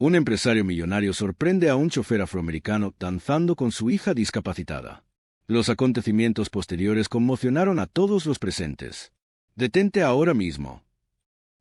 Un empresario millonario sorprende a un chofer afroamericano danzando con su hija discapacitada. Los acontecimientos posteriores conmocionaron a todos los presentes. «Detente ahora mismo».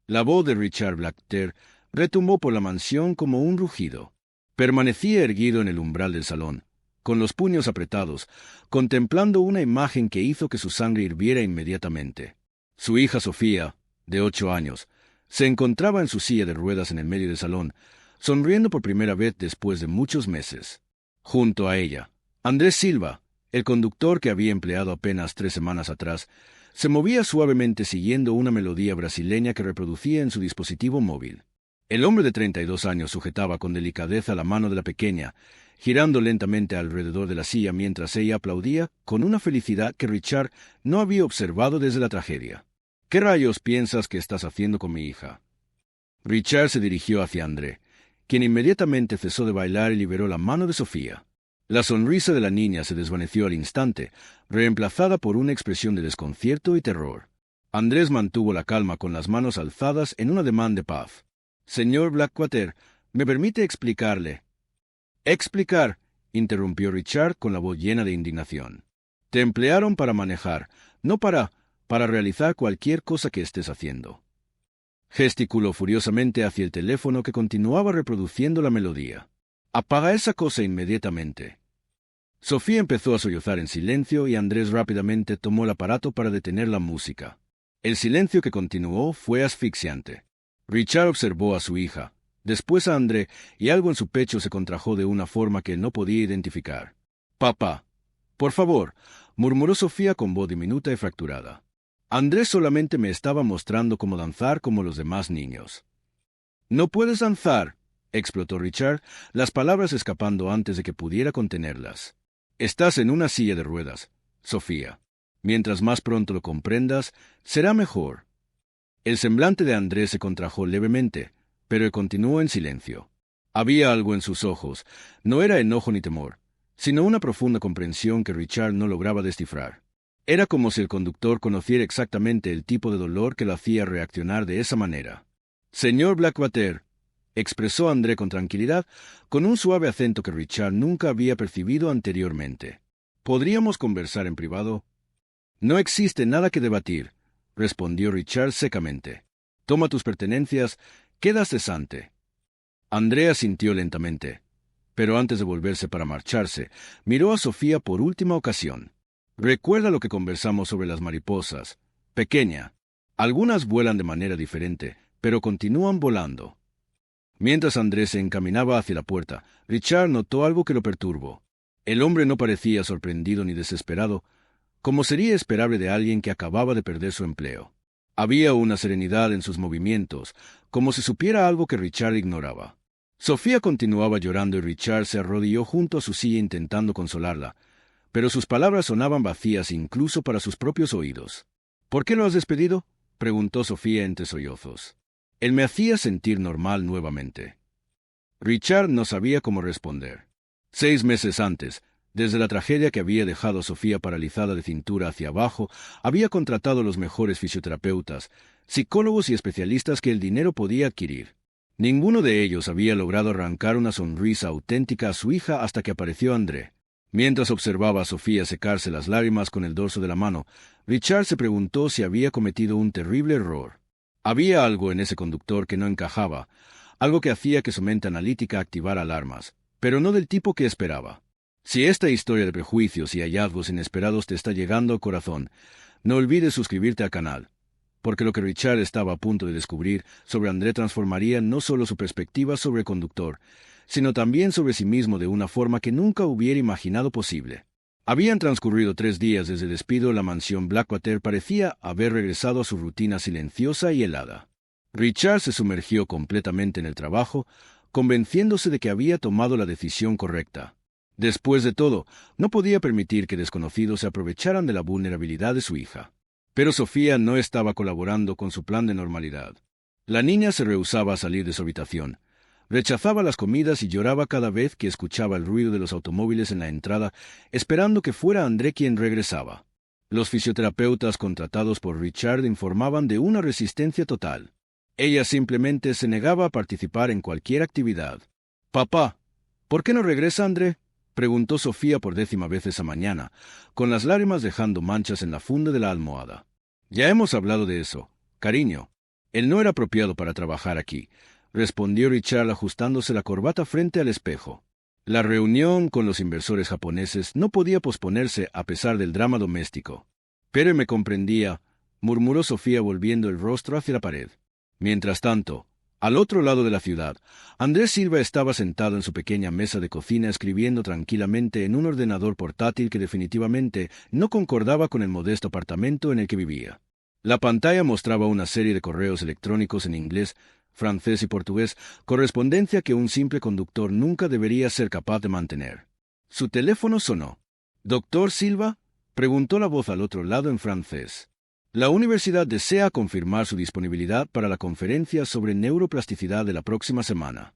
La voz de Richard Blackwater retumbó por la mansión como un rugido. Permanecía erguido en el umbral del salón, con los puños apretados, contemplando una imagen que hizo que su sangre hirviera inmediatamente. Su hija Sofía, de 8 años, se encontraba en su silla de ruedas en el medio del salón, sonriendo por primera vez después de muchos meses. Junto a ella, Andrés Silva, el conductor que había empleado apenas 3 semanas atrás, se movía suavemente siguiendo una melodía brasileña que reproducía en su dispositivo móvil. El hombre de 32 años sujetaba con delicadeza la mano de la pequeña, girando lentamente alrededor de la silla mientras ella aplaudía con una felicidad que Richard no había observado desde la tragedia. «¿Qué rayos piensas que estás haciendo con mi hija?». Richard se dirigió hacia André, quien inmediatamente cesó de bailar y liberó la mano de Sofía. La sonrisa de la niña se desvaneció al instante, reemplazada por una expresión de desconcierto y terror. Andrés mantuvo la calma con las manos alzadas en un ademán de paz. «Señor Blackwater, ¿me permite explicarle?» «¿Explicar?», interrumpió Richard con la voz llena de indignación. «Te emplearon para manejar, no para realizar cualquier cosa que estés haciendo». Gesticuló furiosamente hacia el teléfono que continuaba reproduciendo la melodía. «Apaga esa cosa inmediatamente». Sofía empezó a sollozar en silencio y Andrés rápidamente tomó el aparato para detener la música. El silencio que continuó fue asfixiante. Richard observó a su hija, después a André, y algo en su pecho se contrajo de una forma que no podía identificar. «Papá, por favor», murmuró Sofía con voz diminuta y fracturada. «Andrés solamente me estaba mostrando cómo danzar como los demás niños». «No puedes danzar», explotó Richard, las palabras escapando antes de que pudiera contenerlas. «Estás en una silla de ruedas, Sofía. Mientras más pronto lo comprendas, será mejor». El semblante de Andrés se contrajo levemente, pero él continuó en silencio. Había algo en sus ojos, no era enojo ni temor, sino una profunda comprensión que Richard no lograba descifrar. Era como si el conductor conociera exactamente el tipo de dolor que lo hacía reaccionar de esa manera. «Señor Blackwater», expresó André con tranquilidad, con un suave acento que Richard nunca había percibido anteriormente. «¿Podríamos conversar en privado?» «No existe nada que debatir», respondió Richard secamente. «Toma tus pertenencias, queda cesante». André asintió lentamente, pero antes de volverse para marcharse, miró a Sofía por última ocasión. «Recuerda lo que conversamos sobre las mariposas, pequeña. Algunas vuelan de manera diferente, pero continúan volando». Mientras Andrés se encaminaba hacia la puerta, Richard notó algo que lo perturbó. El hombre no parecía sorprendido ni desesperado, como sería esperable de alguien que acababa de perder su empleo. Había una serenidad en sus movimientos, como si supiera algo que Richard ignoraba. Sofía continuaba llorando y Richard se arrodilló junto a su silla intentando consolarla, pero sus palabras sonaban vacías incluso para sus propios oídos. «¿Por qué lo has despedido?», preguntó Sofía entre sollozos. «Él me hacía sentir normal nuevamente». Richard no sabía cómo responder. 6 meses antes, desde la tragedia que había dejado a Sofía paralizada de cintura hacia abajo, había contratado los mejores fisioterapeutas, psicólogos y especialistas que el dinero podía adquirir. Ninguno de ellos había logrado arrancar una sonrisa auténtica a su hija hasta que apareció André. Mientras observaba a Sofía secarse las lágrimas con el dorso de la mano, Richard se preguntó si había cometido un terrible error. Había algo en ese conductor que no encajaba, algo que hacía que su mente analítica activara alarmas, pero no del tipo que esperaba. Si esta historia de prejuicios y hallazgos inesperados te está llegando al corazón, no olvides suscribirte al canal, porque lo que Richard estaba a punto de descubrir sobre André transformaría no solo su perspectiva sobre el conductor, sino también sobre sí mismo de una forma que nunca hubiera imaginado posible. Habían transcurrido 3 días desde el despido. La mansión Blackwater parecía haber regresado a su rutina silenciosa y helada. Richard se sumergió completamente en el trabajo, convenciéndose de que había tomado la decisión correcta. Después de todo, no podía permitir que desconocidos se aprovecharan de la vulnerabilidad de su hija. Pero Sofía no estaba colaborando con su plan de normalidad. La niña se rehusaba a salir de su habitación. Rechazaba las comidas y lloraba cada vez que escuchaba el ruido de los automóviles en la entrada, esperando que fuera André quien regresaba. Los fisioterapeutas contratados por Richard informaban de una resistencia total. Ella simplemente se negaba a participar en cualquier actividad. «Papá, ¿por qué no regresa André?», preguntó Sofía por 10ª vez esa mañana, con las lágrimas dejando manchas en la funda de la almohada. «Ya hemos hablado de eso, cariño. Él no era apropiado para trabajar aquí», respondió Richard ajustándose la corbata frente al espejo. La reunión con los inversores japoneses no podía posponerse a pesar del drama doméstico. «Pero me comprendía», murmuró Sofía volviendo el rostro hacia la pared. Mientras tanto, al otro lado de la ciudad, Andrés Silva estaba sentado en su pequeña mesa de cocina escribiendo tranquilamente en un ordenador portátil que definitivamente no concordaba con el modesto apartamento en el que vivía. La pantalla mostraba una serie de correos electrónicos en inglés, francés y portugués, correspondencia que un simple conductor nunca debería ser capaz de mantener. Su teléfono sonó. «¿Doctor Silva?», preguntó la voz al otro lado en francés. «La universidad desea confirmar su disponibilidad para la conferencia sobre neuroplasticidad de la próxima semana».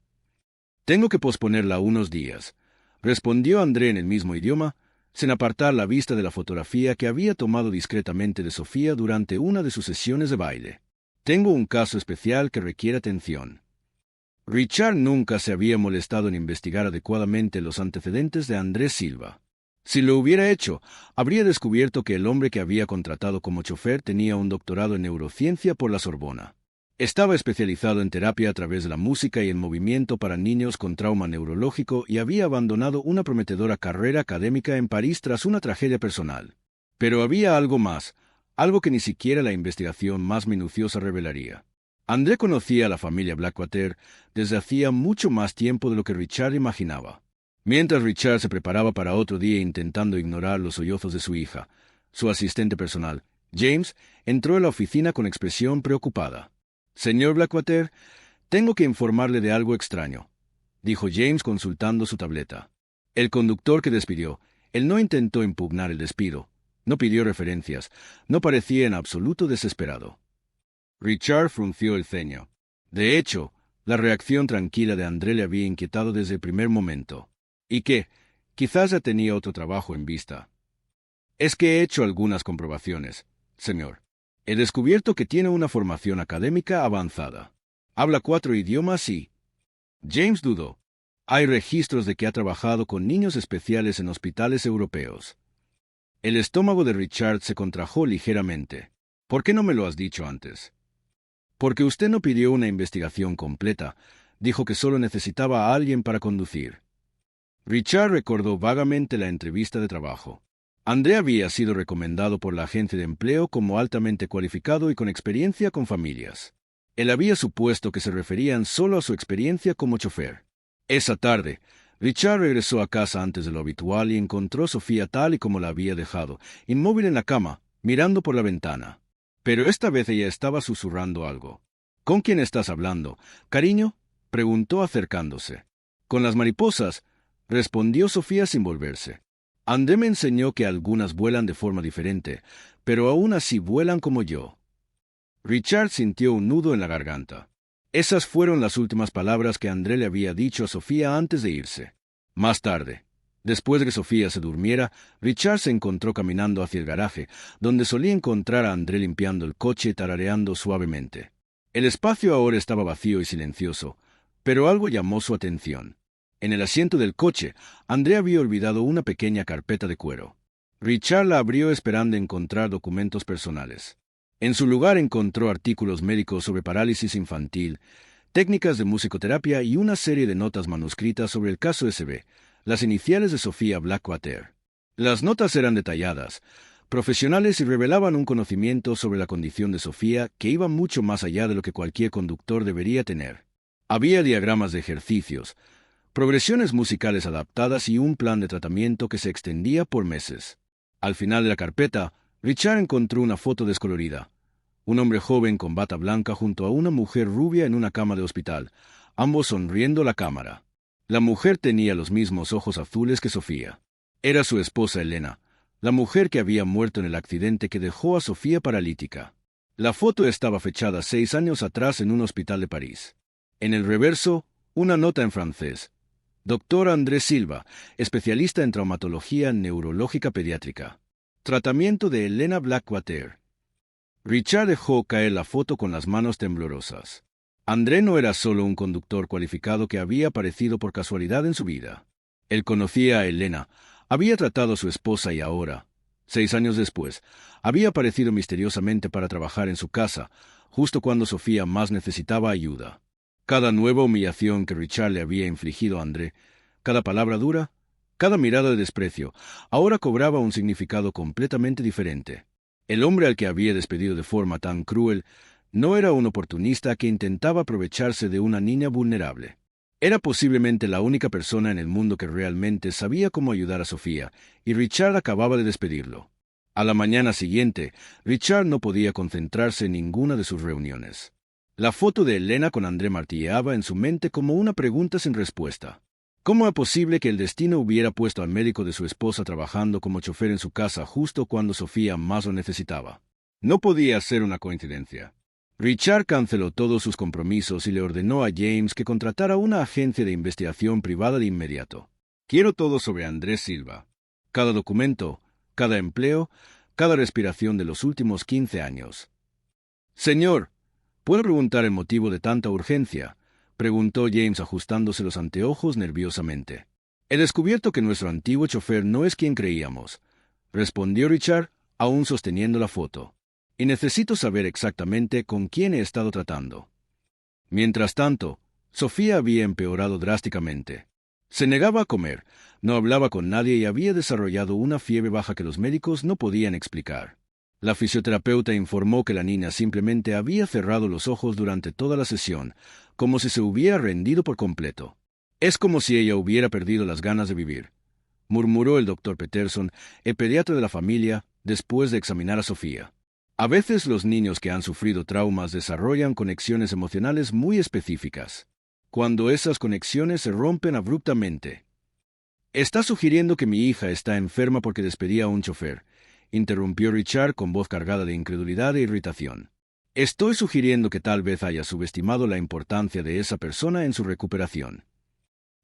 «Tengo que posponerla unos días», respondió André en el mismo idioma, sin apartar la vista de la fotografía que había tomado discretamente de Sofía durante una de sus sesiones de baile. «Tengo un caso especial que requiere atención». Richard nunca se había molestado en investigar adecuadamente los antecedentes de Andrés Silva. Si lo hubiera hecho, habría descubierto que el hombre que había contratado como chofer tenía un doctorado en neurociencia por la Sorbona. Estaba especializado en terapia a través de la música y el movimiento para niños con trauma neurológico y había abandonado una prometedora carrera académica en París tras una tragedia personal. Pero había algo más, algo que ni siquiera la investigación más minuciosa revelaría. André conocía a la familia Blackwater desde hacía mucho más tiempo de lo que Richard imaginaba. Mientras Richard se preparaba para otro día intentando ignorar los sollozos de su hija, su asistente personal, James, entró en la oficina con expresión preocupada. «Señor Blackwater, tengo que informarle de algo extraño», dijo James consultando su tableta. El conductor que despidió, él no intentó impugnar el despido, no pidió referencias, no parecía en absoluto desesperado. Richard frunció el ceño. De hecho, la reacción tranquila de André le había inquietado desde el primer momento. «¿Y qué? Quizás ya tenía otro trabajo en vista». «Es que he hecho algunas comprobaciones, señor. He descubierto que tiene una formación académica avanzada. Habla 4 idiomas y...». James dudó. «Hay registros de que ha trabajado con niños especiales en hospitales europeos». El estómago de Richard se contrajo ligeramente. «¿Por qué no me lo has dicho antes?». «Porque usted no pidió una investigación completa. Dijo que solo necesitaba a alguien para conducir». Richard recordó vagamente la entrevista de trabajo. André había sido recomendado por la agencia de empleo como altamente cualificado y con experiencia con familias. Él había supuesto que se referían solo a su experiencia como chofer. Esa tarde, Richard regresó a casa antes de lo habitual y encontró a Sofía tal y como la había dejado, inmóvil en la cama, mirando por la ventana. Pero esta vez ella estaba susurrando algo. «¿Con quién estás hablando, cariño?», preguntó acercándose. «Con las mariposas», respondió Sofía sin volverse. «André me enseñó que algunas vuelan de forma diferente, pero aún así vuelan como yo». Richard sintió un nudo en la garganta. Esas fueron las últimas palabras que André le había dicho a Sofía antes de irse. Más tarde, después de que Sofía se durmiera, Richard se encontró caminando hacia el garaje, donde solía encontrar a André limpiando el coche y tarareando suavemente. El espacio ahora estaba vacío y silencioso, pero algo llamó su atención. En el asiento del coche, André había olvidado una pequeña carpeta de cuero. Richard la abrió esperando encontrar documentos personales. En su lugar encontró artículos médicos sobre parálisis infantil, técnicas de musicoterapia y una serie de notas manuscritas sobre el caso SB, las iniciales de Sofía Blackwater. Las notas eran detalladas, profesionales y revelaban un conocimiento sobre la condición de Sofía que iba mucho más allá de lo que cualquier conductor debería tener. Había diagramas de ejercicios, progresiones musicales adaptadas y un plan de tratamiento que se extendía por meses. Al final de la carpeta, Richard encontró una foto descolorida. Un hombre joven con bata blanca junto a una mujer rubia en una cama de hospital, ambos sonriendo a la cámara. La mujer tenía los mismos ojos azules que Sofía. Era su esposa Elena, la mujer que había muerto en el accidente que dejó a Sofía paralítica. La foto estaba fechada 6 años atrás en un hospital de París. En el reverso, una nota en francés. Doctor Andrés Silva, especialista en traumatología neurológica pediátrica. Tratamiento de Elena Blackwater. Richard dejó caer la foto con las manos temblorosas. André no era solo un conductor cualificado que había aparecido por casualidad en su vida. Él conocía a Elena, había tratado a su esposa y ahora, 6 años después, había aparecido misteriosamente para trabajar en su casa, justo cuando Sofía más necesitaba ayuda. Cada nueva humillación que Richard le había infligido a André, cada palabra dura, cada mirada de desprecio, ahora cobraba un significado completamente diferente. El hombre al que había despedido de forma tan cruel no era un oportunista que intentaba aprovecharse de una niña vulnerable. Era posiblemente la única persona en el mundo que realmente sabía cómo ayudar a Sofía, y Richard acababa de despedirlo. A la mañana siguiente, Richard no podía concentrarse en ninguna de sus reuniones. La foto de Elena con André martilleaba en su mente como una pregunta sin respuesta. ¿Cómo era posible que el destino hubiera puesto al médico de su esposa trabajando como chofer en su casa justo cuando Sofía más lo necesitaba? No podía ser una coincidencia. Richard canceló todos sus compromisos y le ordenó a James que contratara una agencia de investigación privada de inmediato. Quiero todo sobre Andrés Silva. Cada documento, cada empleo, cada respiración de los últimos 15 años. Señor, ¿puedo preguntar el motivo de tanta urgencia?, preguntó James ajustándose los anteojos nerviosamente. He descubierto que nuestro antiguo chofer no es quien creíamos, respondió Richard, aún sosteniendo la foto. Y necesito saber exactamente con quién he estado tratando. Mientras tanto, Sofía había empeorado drásticamente. Se negaba a comer, no hablaba con nadie y había desarrollado una fiebre baja que los médicos no podían explicar. La fisioterapeuta informó que la niña simplemente había cerrado los ojos durante toda la sesión, como si se hubiera rendido por completo. Es como si ella hubiera perdido las ganas de vivir, murmuró el doctor Peterson, el pediatra de la familia, después de examinar a Sofía. A veces los niños que han sufrido traumas desarrollan conexiones emocionales muy específicas. Cuando esas conexiones se rompen abruptamente. Está sugiriendo que mi hija está enferma porque despedía a un chofer, interrumpió Richard con voz cargada de incredulidad e irritación. Estoy sugiriendo que tal vez haya subestimado la importancia de esa persona en su recuperación.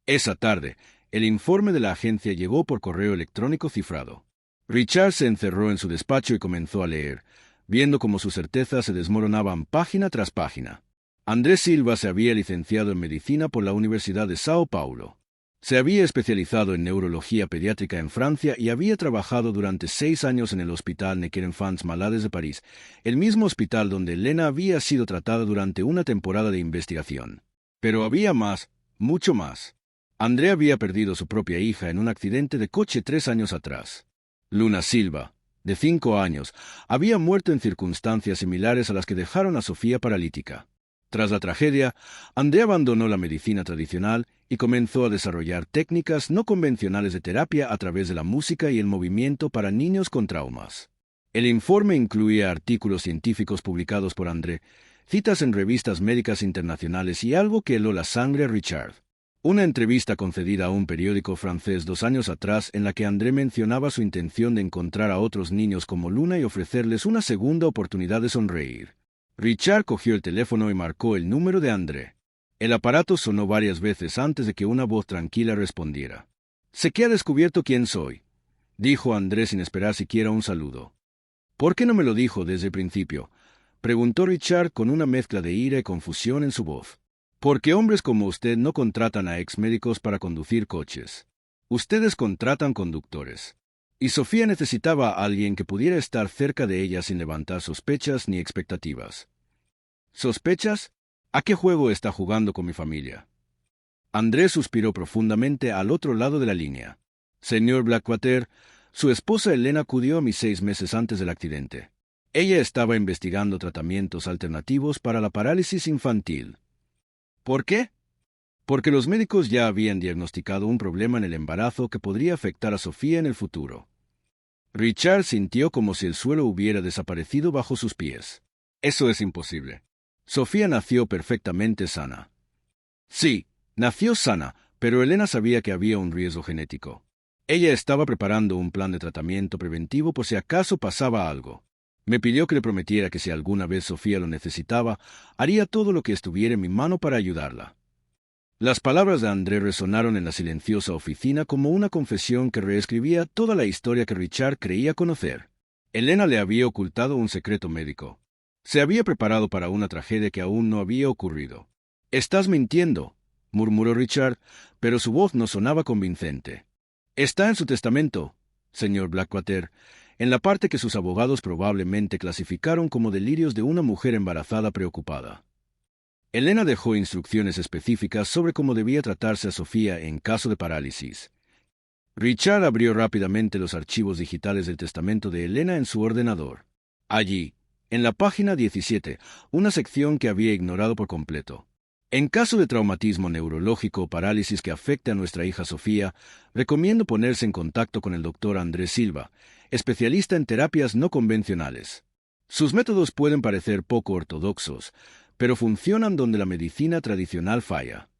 Esa tarde, el informe de la agencia llegó por correo electrónico cifrado. Richard se encerró en su despacho y comenzó a leer, viendo cómo sus certezas se desmoronaban página tras página. Andrés Silva se había licenciado en medicina por la Universidad de Sao Paulo. Se había especializado en neurología pediátrica en Francia y había trabajado durante 6 años en el Hospital Necker-Enfants Malades de París, el mismo hospital donde Elena había sido tratada durante una temporada de investigación. Pero había más, mucho más. André había perdido a su propia hija en un accidente de coche 3 años atrás. Luna Silva, de 5 años, había muerto en circunstancias similares a las que dejaron a Sofía paralítica. Tras la tragedia, André abandonó la medicina tradicional y comenzó a desarrollar técnicas no convencionales de terapia a través de la música y el movimiento para niños con traumas. El informe incluía artículos científicos publicados por André, citas en revistas médicas internacionales y algo que heló la sangre a Richard. Una entrevista concedida a un periódico francés 2 años atrás en la que André mencionaba su intención de encontrar a otros niños como Luna y ofrecerles una segunda oportunidad de sonreír. Richard cogió el teléfono y marcó el número de André. El aparato sonó varias veces antes de que una voz tranquila respondiera. «Sé que ha descubierto quién soy», dijo André sin esperar siquiera un saludo. «¿Por qué no me lo dijo desde el principio?», preguntó Richard con una mezcla de ira y confusión en su voz. «Porque hombres como usted no contratan a exmédicos para conducir coches. Ustedes contratan conductores. Y Sofía necesitaba a alguien que pudiera estar cerca de ella sin levantar sospechas ni expectativas». «¿Sospechas? ¿A qué juego está jugando con mi familia?». Andrés suspiró profundamente al otro lado de la línea. «Señor Blackwater, su esposa Elena acudió a mí 6 meses antes del accidente. Ella estaba investigando tratamientos alternativos para la parálisis infantil». «¿Por qué?». «Porque los médicos ya habían diagnosticado un problema en el embarazo que podría afectar a Sofía en el futuro». Richard sintió como si el suelo hubiera desaparecido bajo sus pies. «Eso es imposible. Sofía nació perfectamente sana». «Sí, nació sana, pero Elena sabía que había un riesgo genético. Ella estaba preparando un plan de tratamiento preventivo por si acaso pasaba algo. Me pidió que le prometiera que si alguna vez Sofía lo necesitaba, haría todo lo que estuviera en mi mano para ayudarla». Las palabras de André resonaron en la silenciosa oficina como una confesión que reescribía toda la historia que Richard creía conocer. Elena le había ocultado un secreto médico. Se había preparado para una tragedia que aún no había ocurrido. «Estás mintiendo», murmuró Richard, pero su voz no sonaba convincente. «Está en su testamento, señor Blackwater, en la parte que sus abogados probablemente clasificaron como delirios de una mujer embarazada preocupada». Elena dejó instrucciones específicas sobre cómo debía tratarse a Sofía en caso de parálisis. Richard abrió rápidamente los archivos digitales del testamento de Elena en su ordenador. Allí, en la página 17, una sección que había ignorado por completo. En caso de traumatismo neurológico o parálisis que afecte a nuestra hija Sofía, recomiendo ponerse en contacto con el doctor Andrés Silva, especialista en terapias no convencionales. Sus métodos pueden parecer poco ortodoxos, pero funcionan donde la medicina tradicional falla.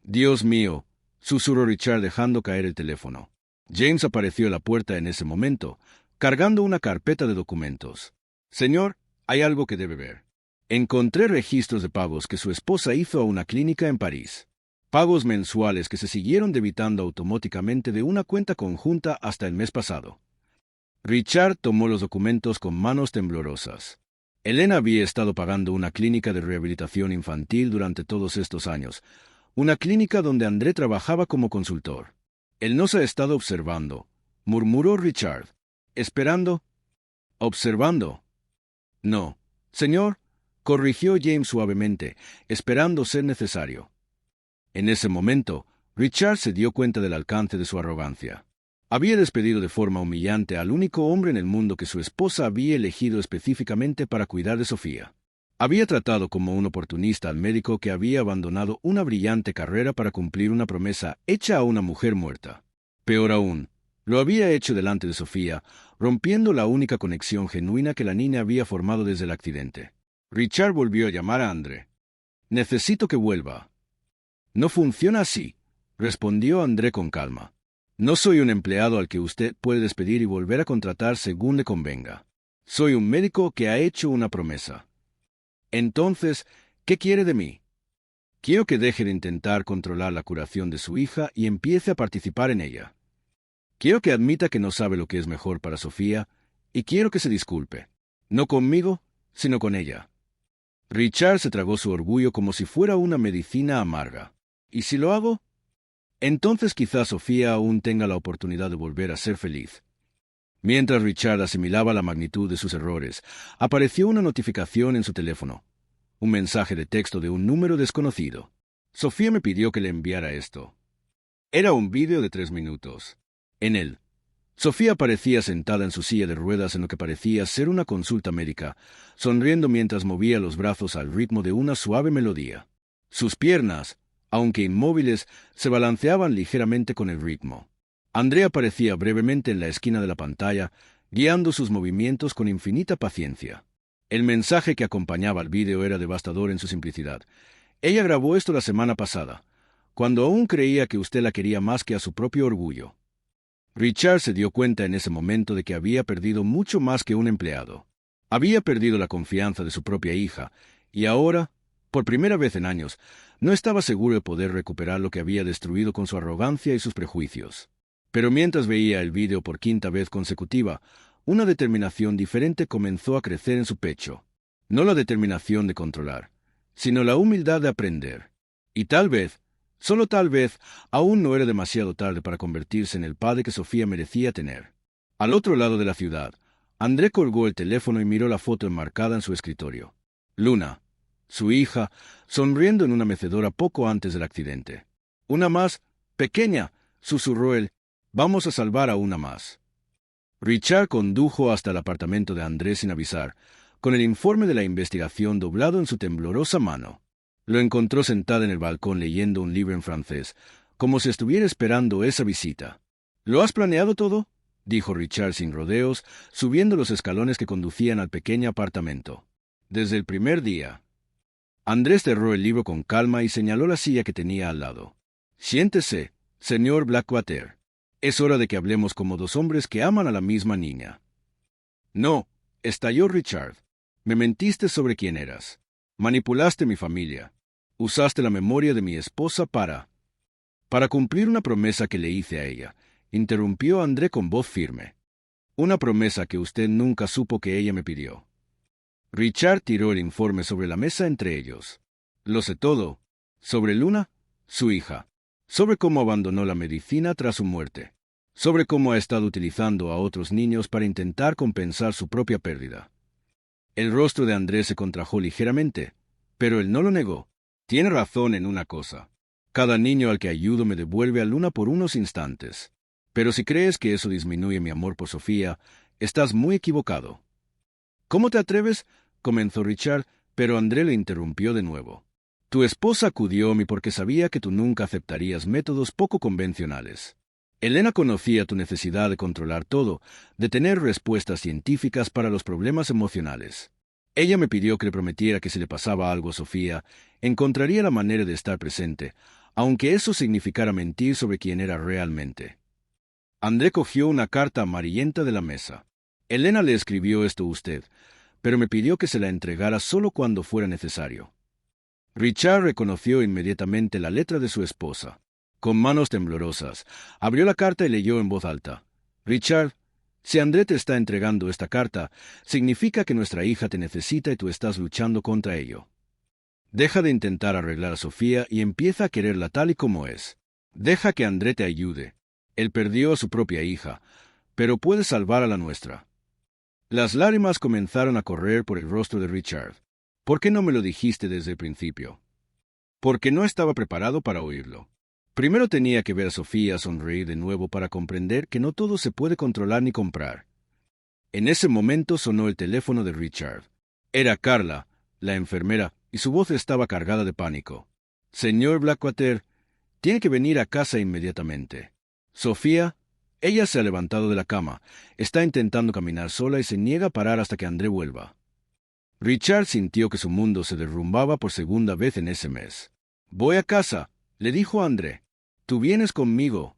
«Dios mío», susurró Richard dejando caer el teléfono. James apareció a la puerta en ese momento, cargando una carpeta de documentos. «Señor, hay algo que debe ver. Encontré registros de pagos que su esposa hizo a una clínica en París. Pagos mensuales que se siguieron debitando automáticamente de una cuenta conjunta hasta el mes pasado». Richard tomó los documentos con manos temblorosas. Elena había estado pagando una clínica de rehabilitación infantil durante todos estos años, una clínica donde André trabajaba como consultor. «Él nos ha estado observando», murmuró Richard. «¿Esperando?» «Observando». «No, señor», corrigió James suavemente, esperando ser necesario. En ese momento, Richard se dio cuenta del alcance de su arrogancia. Había despedido de forma humillante al único hombre en el mundo que su esposa había elegido específicamente para cuidar de Sofía. Había tratado como un oportunista al médico que había abandonado una brillante carrera para cumplir una promesa hecha a una mujer muerta. Peor aún, lo había hecho delante de Sofía, rompiendo la única conexión genuina que la niña había formado desde el accidente. Richard volvió a llamar a André. «Necesito que vuelva». «No funciona así», respondió André con calma. «No soy un empleado al que usted puede despedir y volver a contratar según le convenga. Soy un médico que ha hecho una promesa». «Entonces, ¿qué quiere de mí?» «Quiero que deje de intentar controlar la curación de su hija y empiece a participar en ella. Quiero que admita que no sabe lo que es mejor para Sofía y quiero que se disculpe. No conmigo, sino con ella». Richard se tragó su orgullo como si fuera una medicina amarga. «¿Y si lo hago? Entonces quizá Sofía aún tenga la oportunidad de volver a ser feliz». Mientras Richard asimilaba la magnitud de sus errores, apareció una notificación en su teléfono. Un mensaje de texto de un número desconocido. Sofía me pidió que le enviara esto. Era un vídeo de 3 minutos. En él, Sofía parecía sentada en su silla de ruedas en lo que parecía ser una consulta médica, sonriendo mientras movía los brazos al ritmo de una suave melodía. Sus piernas, aunque inmóviles, se balanceaban ligeramente con el ritmo. André aparecía brevemente en la esquina de la pantalla, guiando sus movimientos con infinita paciencia. El mensaje que acompañaba al vídeo era devastador en su simplicidad. «Ella grabó esto la semana pasada, cuando aún creía que usted la quería más que a su propio orgullo». Richard se dio cuenta en ese momento de que había perdido mucho más que un empleado. Había perdido la confianza de su propia hija, y ahora, por primera vez en años, no estaba seguro de poder recuperar lo que había destruido con su arrogancia y sus prejuicios. Pero mientras veía el vídeo por 5ª vez consecutiva, una determinación diferente comenzó a crecer en su pecho. No la determinación de controlar, sino la humildad de aprender. Y tal vez, solo tal vez, aún no era demasiado tarde para convertirse en el padre que Sofía merecía tener. Al otro lado de la ciudad, André colgó el teléfono y miró la foto enmarcada en su escritorio. Luna, su hija, sonriendo en una mecedora poco antes del accidente. «Una más, pequeña», susurró él. «Vamos a salvar a una más». Richard condujo hasta el apartamento de Andrés sin avisar, con el informe de la investigación doblado en su temblorosa mano. Lo encontró sentada en el balcón leyendo un libro en francés, como si estuviera esperando esa visita. «¿Lo has planeado todo?», dijo Richard sin rodeos, subiendo los escalones que conducían al pequeño apartamento. «Desde el primer día». Andrés cerró el libro con calma y señaló la silla que tenía al lado. «Siéntese, señor Blackwater. Es hora de que hablemos como 2 hombres que aman a la misma niña». «No», estalló Richard. «Me mentiste sobre quién eras. Manipulaste mi familia. Usaste la memoria de mi esposa para cumplir una promesa que le hice a ella», interrumpió André con voz firme. «Una promesa que usted nunca supo que ella me pidió». Richard tiró el informe sobre la mesa entre ellos. Lo sé todo. Sobre Luna, su hija. Sobre cómo abandonó la medicina tras su muerte. Sobre cómo ha estado utilizando a otros niños para intentar compensar su propia pérdida. El rostro de Andrés se contrajo ligeramente, pero él no lo negó. Tiene razón en una cosa. Cada niño al que ayudo me devuelve a Luna por unos instantes. Pero si crees que eso disminuye mi amor por Sofía, estás muy equivocado. ¿Cómo te atreves? Comenzó Richard, pero André le interrumpió de nuevo. Tu esposa acudió a mí porque sabía que tú nunca aceptarías métodos poco convencionales. Elena conocía tu necesidad de controlar todo, de tener respuestas científicas para los problemas emocionales. Ella me pidió que le prometiera que si le pasaba algo a Sofía, encontraría la manera de estar presente, aunque eso significara mentir sobre quién era realmente. André cogió una carta amarillenta de la mesa. Elena le escribió esto a usted, pero me pidió que se la entregara solo cuando fuera necesario. Richard reconoció inmediatamente la letra de su esposa. Con manos temblorosas, abrió la carta y leyó en voz alta. Richard, si André te está entregando esta carta, significa que nuestra hija te necesita y tú estás luchando contra ello. Deja de intentar arreglar a Sofía y empieza a quererla tal y como es. Deja que André te ayude. Él perdió a su propia hija, pero puede salvar a la nuestra. Las lágrimas comenzaron a correr por el rostro de Richard. ¿Por qué no me lo dijiste desde el principio? Porque no estaba preparado para oírlo. Primero tenía que ver a Sofía sonreír de nuevo para comprender que no todo se puede controlar ni comprar. En ese momento sonó el teléfono de Richard. Era Carla, la enfermera, y su voz estaba cargada de pánico. Señor Blackwater, tiene que venir a casa inmediatamente. Sofía, ella se ha levantado de la cama, está intentando caminar sola y se niega a parar hasta que André vuelva. Richard sintió que su mundo se derrumbaba por segunda vez en ese mes. Voy a casa, le dijo a André. Tú vienes conmigo.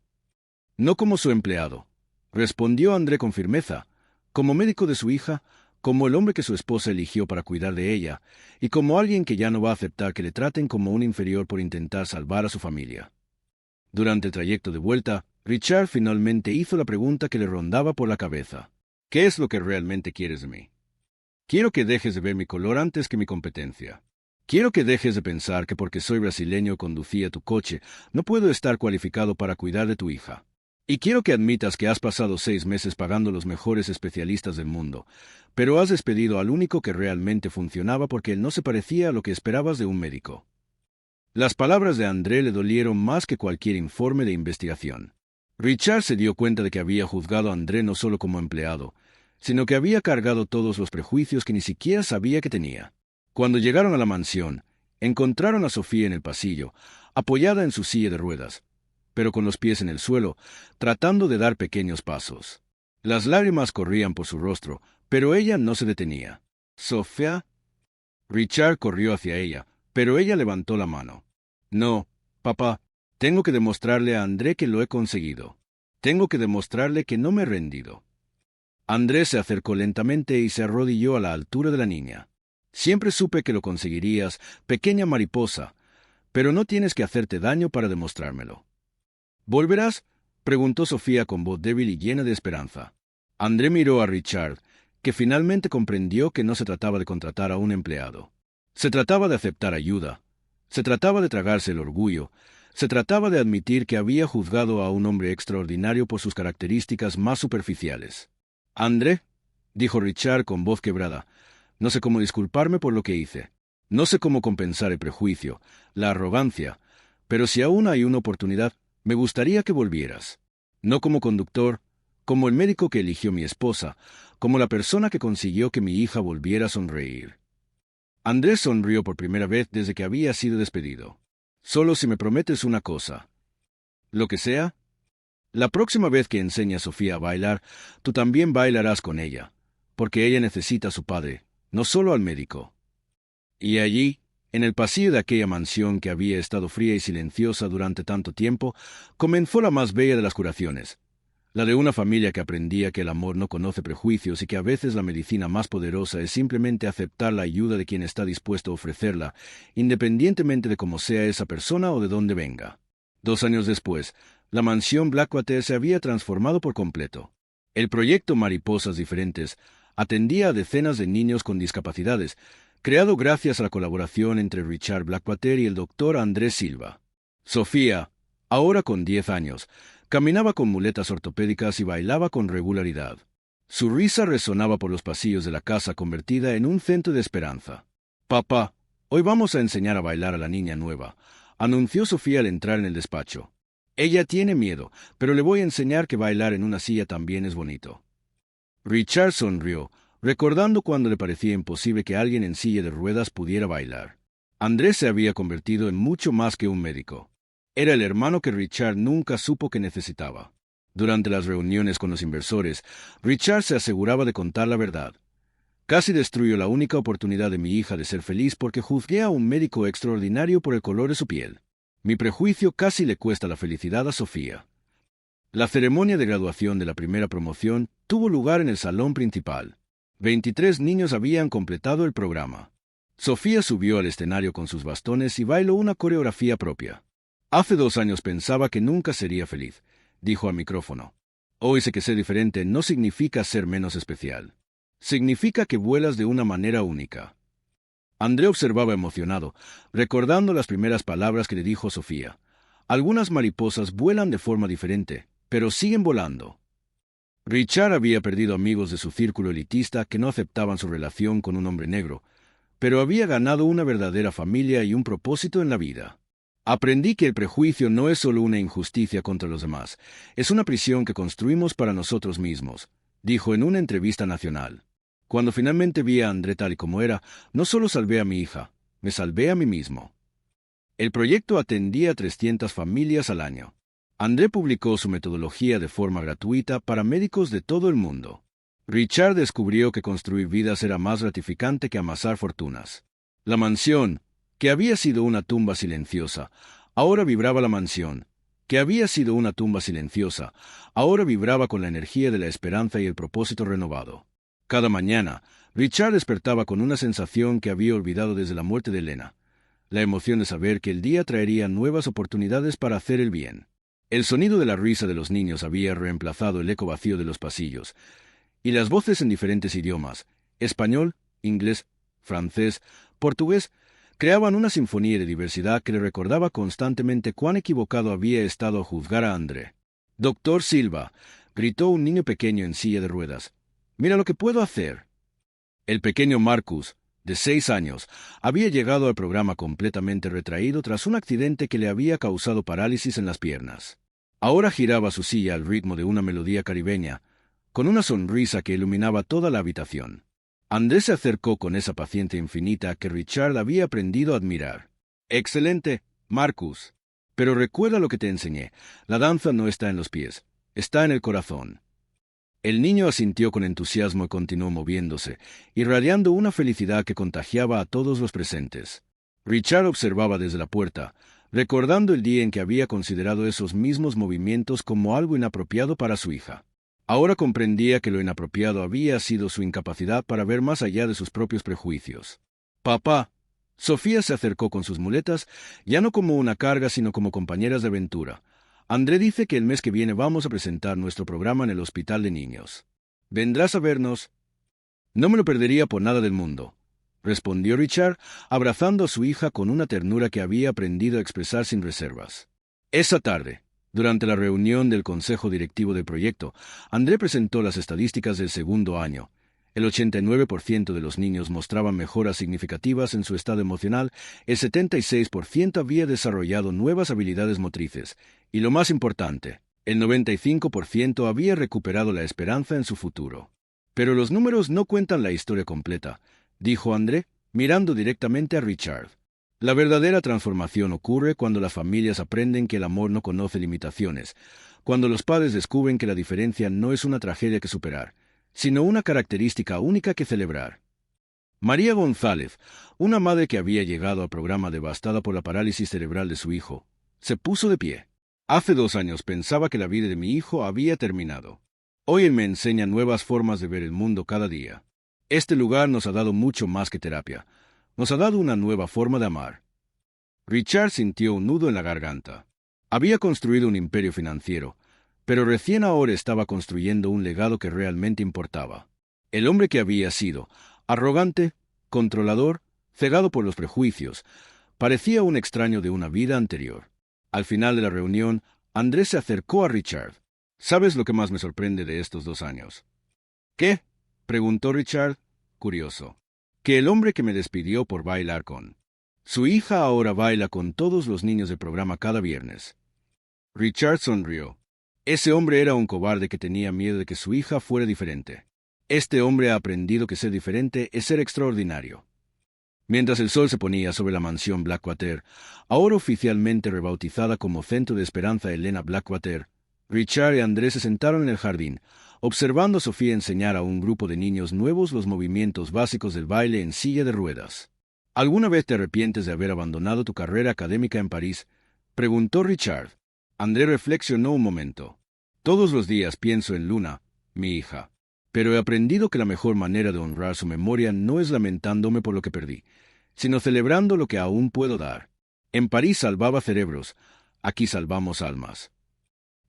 No como su empleado, respondió André con firmeza, como médico de su hija, como el hombre que su esposa eligió para cuidar de ella, y como alguien que ya no va a aceptar que le traten como un inferior por intentar salvar a su familia. Durante el trayecto de vuelta, Richard finalmente hizo la pregunta que le rondaba por la cabeza. ¿Qué es lo que realmente quieres de mí? Quiero que dejes de ver mi color antes que mi competencia. Quiero que dejes de pensar que porque soy brasileño y conducía tu coche, no puedo estar cualificado para cuidar de tu hija. Y quiero que admitas que has pasado 6 meses pagando los mejores especialistas del mundo, pero has despedido al único que realmente funcionaba porque él no se parecía a lo que esperabas de un médico. Las palabras de André le dolieron más que cualquier informe de investigación. Richard se dio cuenta de que había juzgado a André no solo como empleado, sino que había cargado todos los prejuicios que ni siquiera sabía que tenía. Cuando llegaron a la mansión, encontraron a Sofía en el pasillo, apoyada en su silla de ruedas, pero con los pies en el suelo, tratando de dar pequeños pasos. Las lágrimas corrían por su rostro, pero ella no se detenía. «¿Sofía?» Richard corrió hacia ella, pero ella levantó la mano. «No, papá, tengo que demostrarle a André que lo he conseguido. Tengo que demostrarle que no me he rendido». André se acercó lentamente y se arrodilló a la altura de la niña. «Siempre supe que lo conseguirías, pequeña mariposa, pero no tienes que hacerte daño para demostrármelo». «¿Volverás?», preguntó Sofía con voz débil y llena de esperanza. André miró a Richard, que finalmente comprendió que no se trataba de contratar a un empleado. Se trataba de aceptar ayuda. Se trataba de tragarse el orgullo. Se trataba de admitir que había juzgado a un hombre extraordinario por sus características más superficiales. «André», dijo Richard con voz quebrada, «no sé cómo disculparme por lo que hice. No sé cómo compensar el prejuicio, la arrogancia, pero si aún hay una oportunidad, me gustaría que volvieras. No como conductor, como el médico que eligió mi esposa, como la persona que consiguió que mi hija volviera a sonreír». Andrés sonrió por primera vez desde que había sido despedido. «Solo si me prometes una cosa». «¿Lo que sea?» «La próxima vez que enseñe a Sofía a bailar, tú también bailarás con ella, porque ella necesita a su padre, no solo al médico». Y allí, en el pasillo de aquella mansión que había estado fría y silenciosa durante tanto tiempo, comenzó la más bella de las curaciones, la de una familia que aprendía que el amor no conoce prejuicios y que a veces la medicina más poderosa es simplemente aceptar la ayuda de quien está dispuesto a ofrecerla, independientemente de cómo sea esa persona o de dónde venga. 2 años después, la mansión Blackwater se había transformado por completo. El proyecto Mariposas Diferentes Atendía a decenas de niños con discapacidades, creado gracias a la colaboración entre Richard Blackwater y el doctor Andrés Silva. Sofía, ahora con 10 años, caminaba con muletas ortopédicas y bailaba con regularidad. Su risa resonaba por los pasillos de la casa convertida en un centro de esperanza. «Papá, hoy vamos a enseñar a bailar a la niña nueva», anunció Sofía al entrar en el despacho. «Ella tiene miedo, pero le voy a enseñar que bailar en una silla también es bonito». Richard sonrió, recordando cuando le parecía imposible que alguien en silla de ruedas pudiera bailar. Andrés se había convertido en mucho más que un médico. Era el hermano que Richard nunca supo que necesitaba. Durante las reuniones con los inversores, Richard se aseguraba de contar la verdad. «Casi destruyó la única oportunidad de mi hija de ser feliz porque juzgué a un médico extraordinario por el color de su piel. Mi prejuicio casi le cuesta la felicidad a Sofía». La ceremonia de graduación de la primera promoción tuvo lugar en el salón principal. 23 niños habían completado el programa. Sofía subió al escenario con sus bastones y bailó una coreografía propia. «Hace 2 años pensaba que nunca sería feliz», dijo al micrófono. «Hoy sé que ser diferente no significa ser menos especial. Significa que vuelas de una manera única». André observaba emocionado, recordando las primeras palabras que le dijo Sofía. «Algunas mariposas vuelan de forma diferente, pero siguen volando». Richard había perdido amigos de su círculo elitista que no aceptaban su relación con un hombre negro, pero había ganado una verdadera familia y un propósito en la vida. «Aprendí que el prejuicio no es solo una injusticia contra los demás, es una prisión que construimos para nosotros mismos», dijo en una entrevista nacional. «Cuando finalmente vi a André tal y como era, no solo salvé a mi hija, me salvé a mí mismo». El proyecto atendía a 300 familias al año. André publicó su metodología de forma gratuita para médicos de todo el mundo. Richard descubrió que construir vidas era más gratificante que amasar fortunas. La mansión, que había sido una tumba silenciosa, ahora vibraba la mansión, que había sido una tumba silenciosa, ahora vibraba con la energía de la esperanza y el propósito renovado. Cada mañana, Richard despertaba con una sensación que había olvidado desde la muerte de Elena, la emoción de saber que el día traería nuevas oportunidades para hacer el bien. El sonido de la risa de los niños había reemplazado el eco vacío de los pasillos, y las voces en diferentes idiomas, español, inglés, francés, portugués, creaban una sinfonía de diversidad que le recordaba constantemente cuán equivocado había estado a juzgar a André. «Doctor Silva», gritó un niño pequeño en silla de ruedas. «Mira lo que puedo hacer». El pequeño Marcus, de 6 años, había llegado al programa completamente retraído tras un accidente que le había causado parálisis en las piernas. Ahora giraba su silla al ritmo de una melodía caribeña, con una sonrisa que iluminaba toda la habitación. Andrés se acercó con esa paciencia infinita que Richard había aprendido a admirar. «Excelente, Marcus. Pero recuerda lo que te enseñé. La danza no está en los pies, está en el corazón». El niño asintió con entusiasmo y continuó moviéndose, irradiando una felicidad que contagiaba a todos los presentes. Richard observaba desde la puerta, recordando el día en que había considerado esos mismos movimientos como algo inapropiado para su hija. Ahora comprendía que lo inapropiado había sido su incapacidad para ver más allá de sus propios prejuicios. «Papá». Sofía se acercó con sus muletas, ya no como una carga, sino como compañeras de aventura. «André dice que el mes que viene vamos a presentar nuestro programa en el hospital de niños. ¿Vendrás a vernos?» «No me lo perdería por nada del mundo», respondió Richard, abrazando a su hija con una ternura que había aprendido a expresar sin reservas. Esa tarde, durante la reunión del consejo directivo del proyecto, André presentó las estadísticas del segundo año. El 89% de los niños mostraban mejoras significativas en su estado emocional, el 76% había desarrollado nuevas habilidades motrices, y lo más importante, el 95% había recuperado la esperanza en su futuro. «Pero los números no cuentan la historia completa», dijo André, mirando directamente a Richard. «La verdadera transformación ocurre cuando las familias aprenden que el amor no conoce limitaciones, cuando los padres descubren que la diferencia no es una tragedia que superar, sino una característica única que celebrar». María González, una madre que había llegado al programa devastada por la parálisis cerebral de su hijo, se puso de pie. «Hace 2 años pensaba que la vida de mi hijo había terminado. Hoy él me enseña nuevas formas de ver el mundo cada día. Este lugar nos ha dado mucho más que terapia. Nos ha dado una nueva forma de amar». Richard sintió un nudo en la garganta. Había construido un imperio financiero, pero recién ahora estaba construyendo un legado que realmente importaba. El hombre que había sido arrogante, controlador, cegado por los prejuicios, parecía un extraño de una vida anterior. Al final de la reunión, Andrés se acercó a Richard. ¿Sabes lo que más me sorprende de estos 2 años? ¿Qué? Preguntó Richard, curioso. Que el hombre que me despidió por bailar con su hija ahora baila con todos los niños del programa cada viernes. Richard sonrió. Ese hombre era un cobarde que tenía miedo de que su hija fuera diferente. Este hombre ha aprendido que ser diferente es ser extraordinario. Mientras el sol se ponía sobre la mansión Blackwater, ahora oficialmente rebautizada como Centro de Esperanza Elena Blackwater, Richard y Andrés se sentaron en el jardín, observando a Sofía enseñar a un grupo de niños nuevos los movimientos básicos del baile en silla de ruedas. ¿Alguna vez te arrepientes de haber abandonado tu carrera académica en París?, preguntó Richard. Andrés reflexionó un momento. Todos los días pienso en Luna, mi hija. Pero he aprendido que la mejor manera de honrar su memoria no es lamentándome por lo que perdí, sino celebrando lo que aún puedo dar. En París salvaba cerebros, aquí salvamos almas.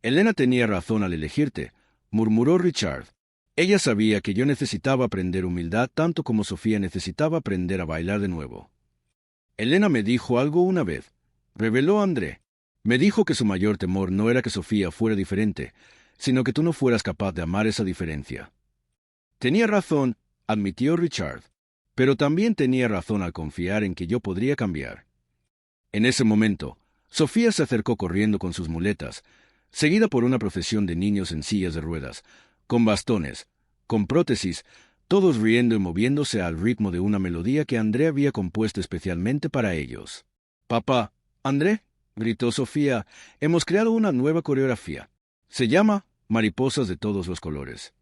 Elena tenía razón al elegirte, murmuró Richard. Ella sabía que yo necesitaba aprender humildad tanto como Sofía necesitaba aprender a bailar de nuevo. Elena me dijo algo una vez, reveló André. Me dijo que su mayor temor no era que Sofía fuera diferente, sino que tú no fueras capaz de amar esa diferencia. Tenía razón, admitió Richard, pero también tenía razón al confiar en que yo podría cambiar. En ese momento, Sofía se acercó corriendo con sus muletas, seguida por una procesión de niños en sillas de ruedas, con bastones, con prótesis, todos riendo y moviéndose al ritmo de una melodía que André había compuesto especialmente para ellos. «Papá, André», gritó Sofía, «hemos creado una nueva coreografía. Se llama Mariposas de todos los colores».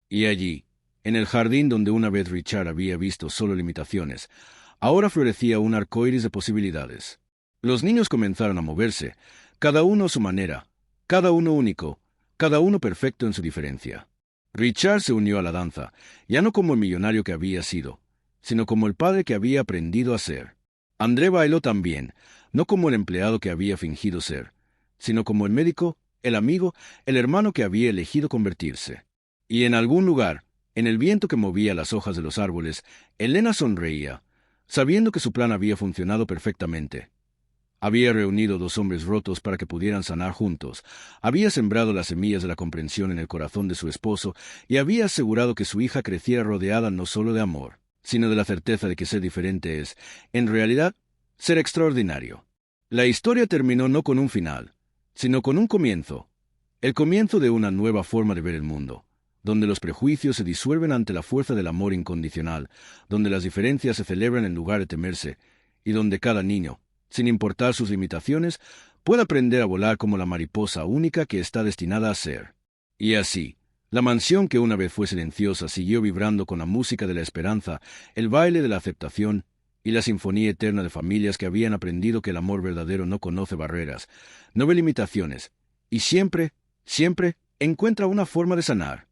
Y allí, en el jardín donde una vez Richard había visto solo limitaciones, ahora florecía un arcoíris de posibilidades. Los niños comenzaron a moverse, cada uno a su manera, cada uno único, cada uno perfecto en su diferencia. Richard se unió a la danza, ya no como el millonario que había sido, sino como el padre que había aprendido a ser. André bailó también, no como el empleado que había fingido ser, sino como el médico, el amigo, el hermano que había elegido convertirse. Y en algún lugar, en el viento que movía las hojas de los árboles, Elena sonreía, sabiendo que su plan había funcionado perfectamente. Había reunido 2 hombres rotos para que pudieran sanar juntos, había sembrado las semillas de la comprensión en el corazón de su esposo y había asegurado que su hija creciera rodeada no solo de amor, sino de la certeza de que ser diferente es, en realidad, ser extraordinario. La historia terminó no con un final, sino con un comienzo, el comienzo de una nueva forma de ver el mundo, donde los prejuicios se disuelven ante la fuerza del amor incondicional, donde las diferencias se celebran en lugar de temerse, y donde cada niño, sin importar sus limitaciones, puede aprender a volar como la mariposa única que está destinada a ser. Y así, la mansión que una vez fue silenciosa siguió vibrando con la música de la esperanza, el baile de la aceptación y la sinfonía eterna de familias que habían aprendido que el amor verdadero no conoce barreras, no ve limitaciones, y siempre, siempre encuentra una forma de sanar.